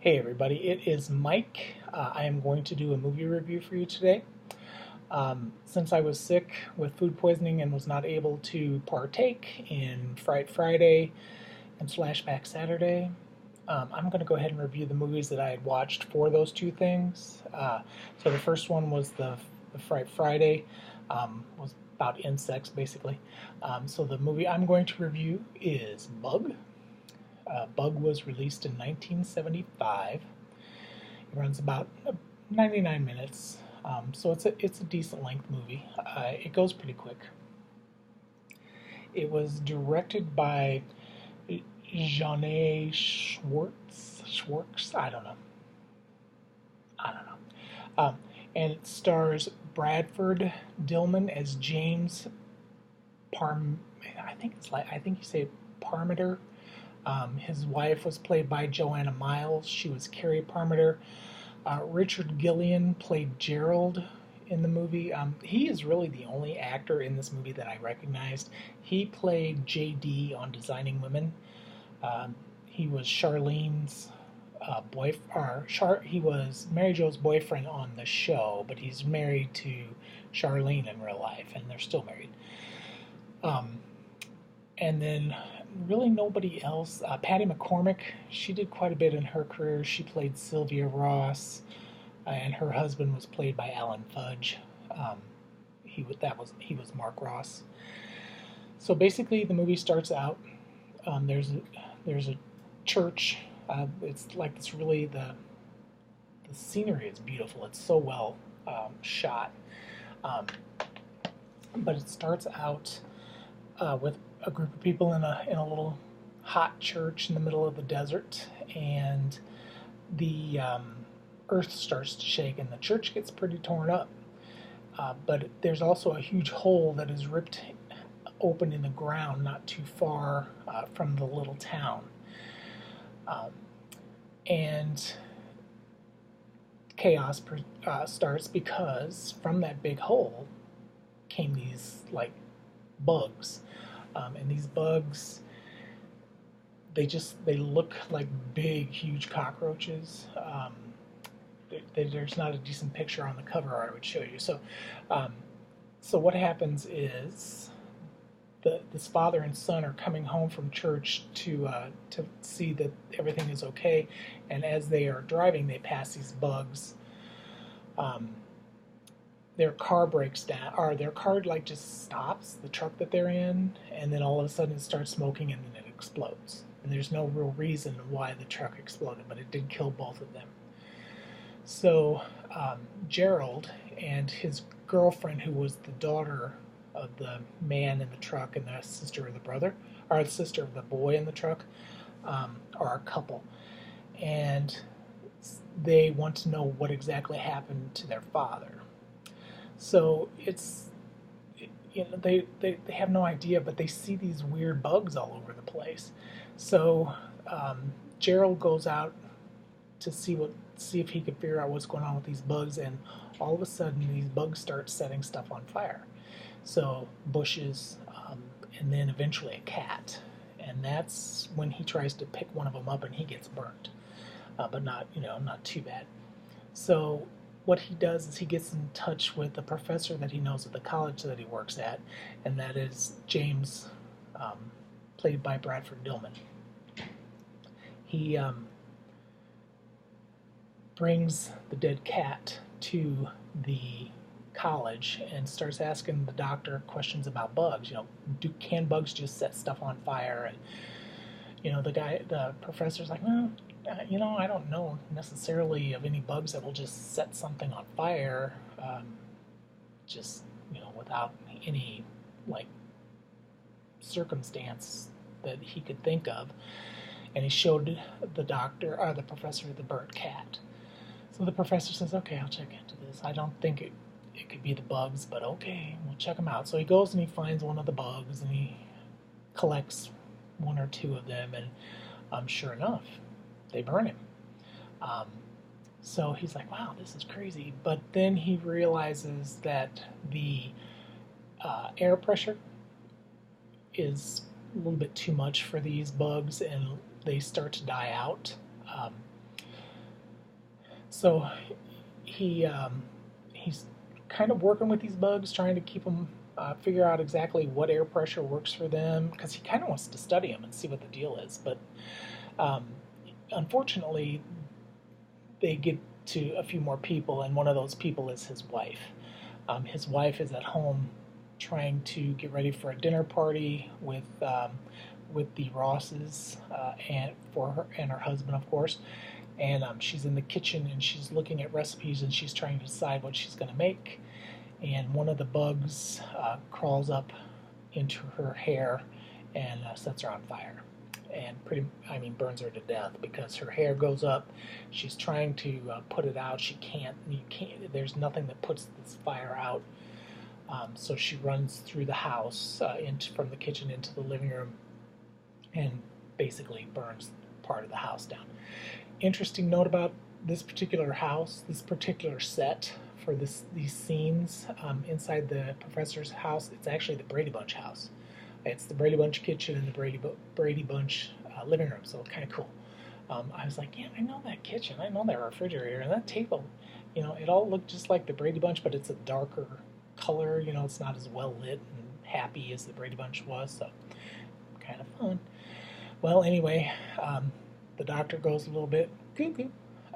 Hey everybody, it is Mike. I am going to do a movie review for you today. Since I was sick with food poisoning and was not able to partake in Fright Friday and Slashback Saturday, I'm going to go ahead and review the movies that I had watched for those two things. So the first one was the Fright Friday, was about insects basically. So the movie I'm going to review is Bug. Bug was released in 1975. It runs about 99 minutes, so it's a decent length movie. It goes pretty quick. It was directed by Janae Schwartz. Schwartz, I don't know. And it stars Bradford Dillman as James Parm. I think you say Parmiter. His wife was played by Joanna Miles. She was Carrie Parmiter. Richard Gillian played Gerald in the movie. He is really the only actor in this movie that I recognized. He played JD on Designing Women. He was Charlene's he was Mary Jo's boyfriend on the show, but he's married to Charlene in real life, and they're still married. And then really nobody else. Patty McCormick, she did quite a bit in her career. She played Sylvia Ross, and her husband was played by Alan Fudge. He was Mark Ross. So basically, the movie starts out. There's a church. It's like this really the scenery is beautiful. It's so well shot. Um, but it starts out with a group of people in a little hot church in the middle of the desert, and the earth starts to shake, and the church gets pretty torn up. But there's also a huge hole that is ripped open in the ground, not too far from the little town, and chaos starts because from that big hole came these like bugs. And these bugs, they look like big, huge cockroaches. There's not a decent picture on the cover, or I would show you. So what happens is this father and son are coming home from church to see that everything is okay, and as they are driving, they pass these bugs. Their car breaks down, or their car like just stops, the truck that they're in, and then all of a sudden it starts smoking and then it explodes. And there's no real reason why the truck exploded, but it did kill both of them. So Gerald and his girlfriend, who was the daughter of the man in the truck and the sister of the brother, or the sister of the boy in the truck, are a couple. And they want to know what exactly happened to their father. So they have no idea, but they see these weird bugs all over the place. So Gerald goes out to see if he could figure out what's going on with these bugs, and all of a sudden these bugs start setting stuff on fire. So bushes, and then eventually a cat, and that's when he tries to pick one of them up and he gets burnt, but not too bad. So what he does is he gets in touch with the professor that he knows at the college that he works at, and that is James, played by Bradford Dillman. He brings the dead cat to the college and starts asking the doctor questions about bugs. Can bugs just set stuff on fire? And the professor's like, well, I don't know necessarily of any bugs that will just set something on fire, without any like circumstance that he could think of. And he showed the professor, the burnt cat. So the professor says, okay, I'll check into this. I don't think it could be the bugs, but okay, we'll check them out. So he goes and he finds one of the bugs and he collects one or two of them, and sure enough, they burn him. So he's like, wow, this is crazy. But then he realizes that the air pressure is a little bit too much for these bugs, and they start to die out. So he's kind of working with these bugs, trying to keep them figure out exactly what air pressure works for them, because he kind of wants to study them and see what the deal is. But um, unfortunately, they get to a few more people, and one of those people is his wife. His wife is at home trying to get ready for a dinner party with the Rosses and for her and her husband, of course. And she's in the kitchen and she's looking at recipes and she's trying to decide what she's going to make. And one of the bugs crawls up into her hair and sets her on fire, and burns her to death because her hair goes up. She's trying to put it out. She can't. You can't. There's nothing that puts this fire out. So she runs through the house from the kitchen into the living room and basically burns part of the house down. Interesting note about this particular house, this particular set for these scenes inside the professor's house. It's actually the Brady Bunch house. It's the Brady Bunch kitchen and the Brady Bunch living room, so kind of cool. I was like, yeah, I know that kitchen, I know that refrigerator, and that table. It all looked just like the Brady Bunch, but it's a darker color. It's not as well lit and happy as the Brady Bunch was, so kind of fun. Well, anyway, the doctor goes a little bit cuckoo,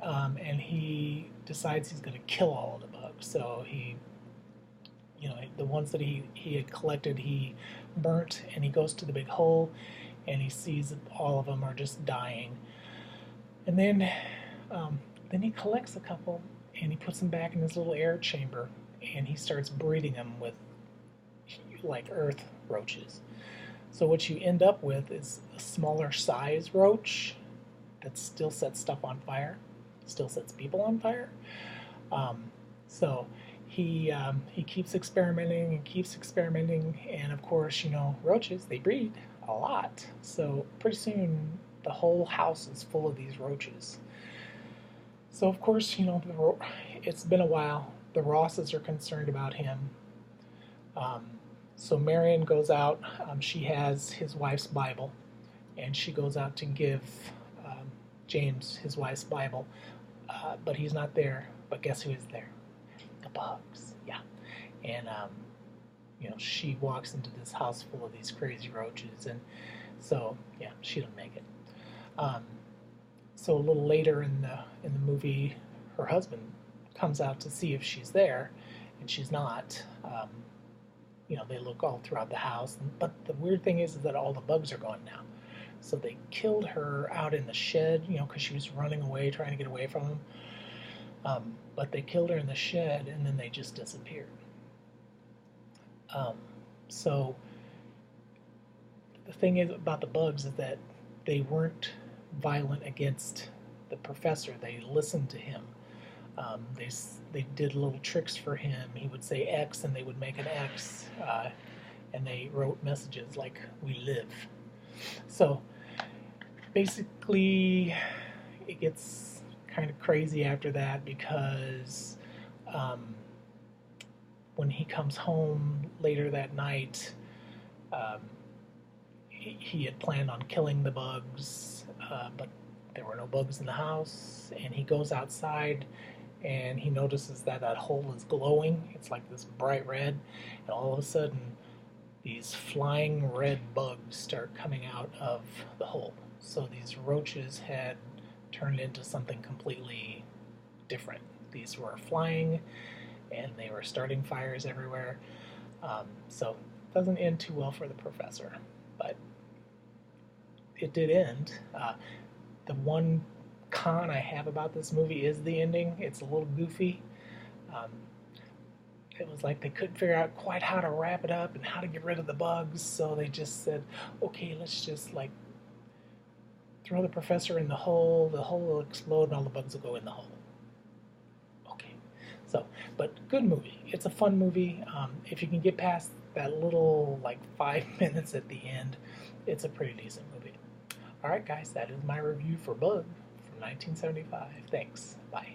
and he decides he's going to kill all of the bugs. So the ones that he had collected, he burnt, and he goes to the big hole, and he sees that all of them are just dying. And then he collects a couple, and he puts them back in his little air chamber, and he starts breeding them with like earth roaches. So what you end up with is a smaller size roach that still sets stuff on fire, still sets people on fire. So he keeps experimenting and keeps experimenting, and of course, roaches, they breed a lot. So pretty soon the whole house is full of these roaches. So of course, it's been a while. The Rosses are concerned about him. So Marion goes out. She has his wife's Bible, and she goes out to give James his wife's Bible, but he's not there. But guess who is there? The bugs. Yeah, and she walks into this house full of these crazy roaches, and so yeah, she doesn't make it. So a little later in the movie, her husband comes out to see if she's there, and she's not. They look all throughout the house, but the weird thing is that all the bugs are gone now. So they killed her out in the shed, because she was running away, trying to get away from them. But they killed her in the shed, and then they just disappeared. So the thing is about the bugs is that they weren't violent against the professor. They listened to him. They did little tricks for him. He would say X, and they would make an X, and they wrote messages like "We live." So basically, it gets kind of crazy after that because when he comes home later that night, he had planned on killing the bugs, but there were no bugs in the house, and he goes outside and he notices that hole is glowing. It's like this bright red, and all of a sudden these flying red bugs start coming out of the hole. So these roaches had turned into something completely different. These were flying, and they were starting fires everywhere. So it doesn't end too well for the professor, but it did end. The one con I have about this movie is the ending. It's a little goofy. It was like they couldn't figure out quite how to wrap it up and how to get rid of the bugs, so they just said, okay, let's just throw the professor in the hole will explode, and all the bugs will go in the hole. Okay. So, but good movie. It's a fun movie. If you can get past that little 5 minutes at the end, it's a pretty decent movie. Alright guys, that is my review for Bug from 1975. Thanks. Bye.